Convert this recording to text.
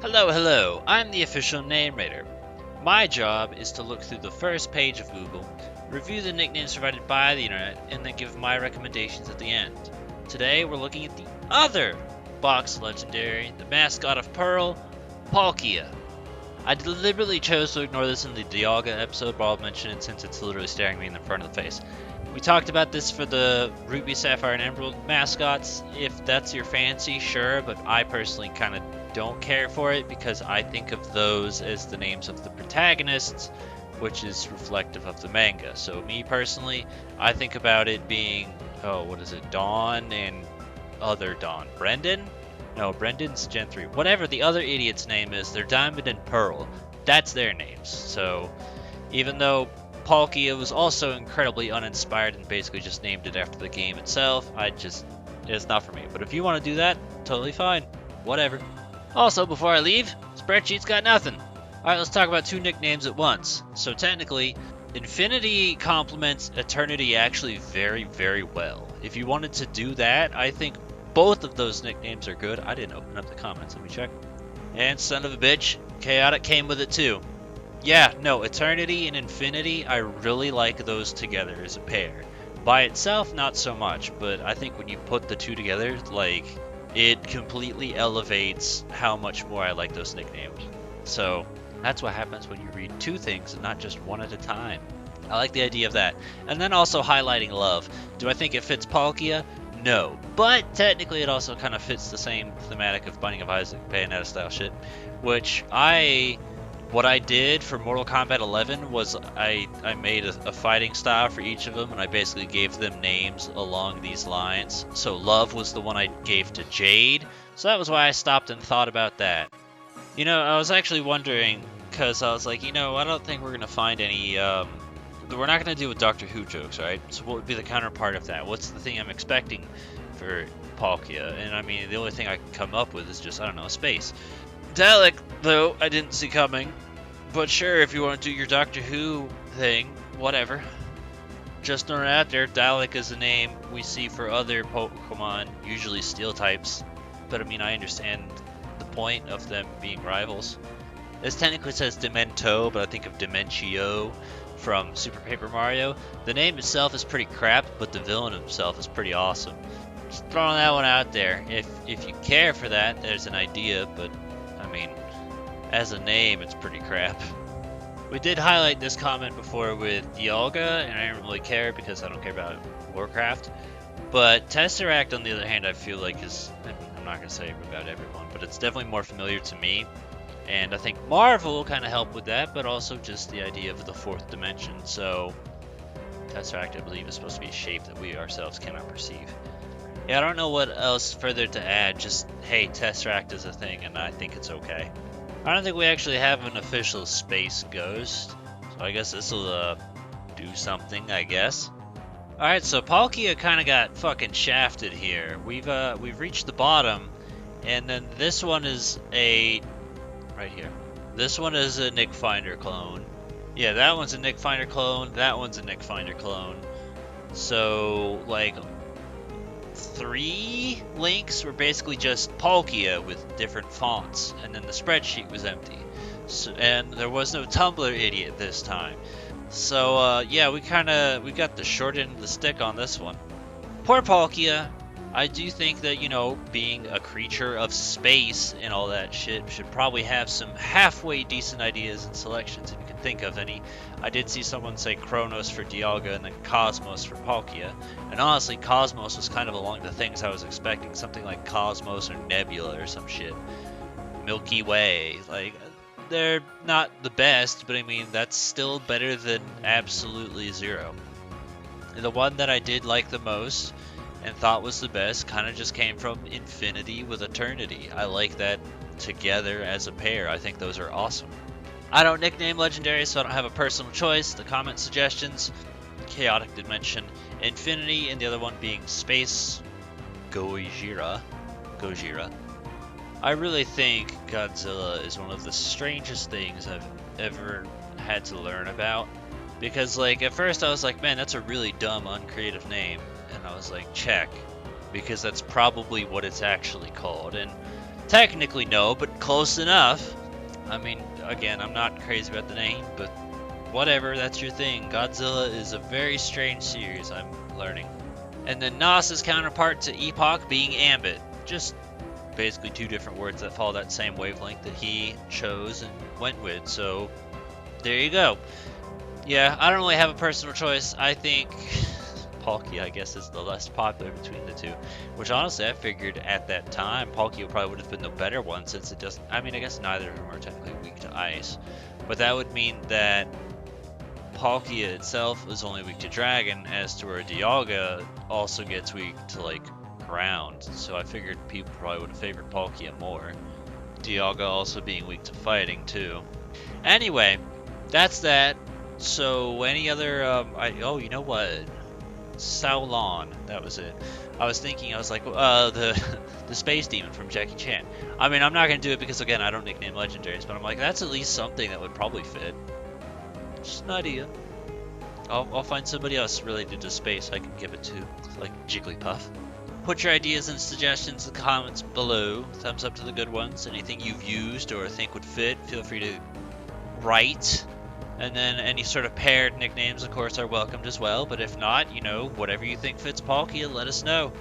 Hello, I'm the official name rater. My job is to look through the first page of Google, review the nicknames provided by the internet, and then give my recommendations at the end. Today we're looking at the other box legendary, the mascot of Pearl, Palkia. I deliberately chose to ignore this in the Dialga episode, but I'll mention it since it's literally staring me in the front of the face. We talked about this for the Ruby, Sapphire, and Emerald mascots. If that's your fancy, sure, but I personally kind of don't care for it because I think of those as the names of the protagonists, which is reflective of the manga. So me personally, I think about it being, Dawn and other Dawn. Brendan? No, Brendan's Gen 3. Whatever the other idiot's name is, they're Diamond and Pearl. That's their names. So even though Palkia was also incredibly uninspired and basically just named it after the game itself, it's not for me. But if you want to do that, totally fine. Whatever. Also, before I leave, spreadsheet's got nothing. Alright, let's talk about two nicknames at once. So technically, Infinity complements Eternity actually very, very well. If you wanted to do that, I think both of those nicknames are good. I didn't open up the comments, let me check. And son of a bitch, Chaotic came with it too. Yeah, no, Eternity and Infinity, I really like those together as a pair. By itself, not so much, but I think when you put the two together, it completely elevates how much more I like those nicknames. So that's what happens when you read two things and not just one at a time. I like the idea of that. And then also highlighting love. Do I think it fits Palkia? No. But technically it also kind of fits the same thematic of Binding of Isaac, Bayonetta style shit. What I did for Mortal Kombat 11 was I made a fighting style for each of them, and I basically gave them names along these lines. So Love was the one I gave to Jade, so that was why I stopped and thought about that. I was actually wondering, because I was like, I don't think we're going to find any, we're not going to deal with Doctor Who jokes, right? So what would be the counterpart of that? What's the thing I'm expecting for Palkia? And I mean, the only thing I can come up with is just, I don't know, space. Dalek, though, I didn't see coming. But sure, if you want to do your Doctor Who thing, whatever. Just throwing it out there, Dalek is a name we see for other Pokemon, usually Steel types. But I mean, I understand the point of them being rivals. This technically says Demento, but I think of Dementio from Super Paper Mario. The name itself is pretty crap, but the villain himself is pretty awesome. Just throwing that one out there. If you care for that, there's an idea, but I mean, as a name, it's pretty crap. We did highlight this comment before with Dialga, and I don't really care because I don't care about Warcraft. But Tesseract, on the other hand, I feel like I'm not going to say about everyone, but it's definitely more familiar to me. And I think Marvel will kind of help with that, but also just the idea of the fourth dimension. So Tesseract, I believe, is supposed to be a shape that we ourselves cannot perceive. Yeah, I don't know what else further to add, just, hey, Tesseract is a thing, and I think it's okay. I don't think we actually have an official Space Ghost, so I guess this will do something, I guess. Alright, so Palkia kind of got fucking shafted here. We've reached the bottom, and then this one is right here. This one is a Nick Finder clone. Yeah, that one's a Nick Finder clone, that one's a Nick Finder clone. So, 3 links were basically just Palkia with different fonts, and then the spreadsheet was empty. So, and there was no Tumblr idiot this time. So yeah, we got the short end of the stick on this one. Poor Palkia. I do think that, being a creature of space and all that shit should probably have some halfway decent ideas and selections if you can think of any. I did see someone say Kronos for Dialga and then Cosmos for Palkia. And honestly, Cosmos was kind of along the things I was expecting. Something like Cosmos or Nebula or some shit. Milky Way. They're not the best, but I mean, that's still better than absolutely zero. And the one that I did like the most and thought was the best kind of just came from Infinity with Eternity. I like that together as a pair. I think those are awesome. I don't nickname legendaries, so I don't have a personal choice. The comment suggestions, Chaotic did mention Infinity, and the other one being Space Gojira. I really think Godzilla is one of the strangest things I've ever had to learn about. Because, at first I was like, man, that's a really dumb, uncreative name. And I was like, check. Because that's probably what it's actually called. And Technically no, but close enough. I mean, again, I'm not crazy about the name, but whatever, that's your thing. Godzilla is a very strange series, I'm learning. And then Nas's counterpart to Epoch being Ambit. Just basically two different words that follow that same wavelength that he chose and went with, so there you go. Yeah, I don't really have a personal choice. I think Palkia, I guess, is the less popular between the two. Which honestly, I figured at that time, Palkia probably would have been the better one since it doesn't. I mean, I guess neither of them are technically weak to ice. But that would mean that Palkia itself is only weak to dragon, as to where Dialga also gets weak to, like, ground. So I figured people probably would have favored Palkia more. Dialga also being weak to fighting, too. Anyway, that's that. So any other, oh, you know what? Saolon, that was it. I was thinking, I was like, the space demon from Jackie Chan. I mean, I'm not gonna do it because again, I don't nickname legendaries, but I'm like, that's at least something that would probably fit. Just an idea. I'll find somebody else related to space I can give it to, like Jigglypuff. Put your ideas and suggestions in the comments below. Thumbs up to the good ones. Anything you've used or think would fit, feel free to write. And then any sort of paired nicknames, of course, are welcomed as well. But if not, you know, whatever you think fits Palkia, let us know.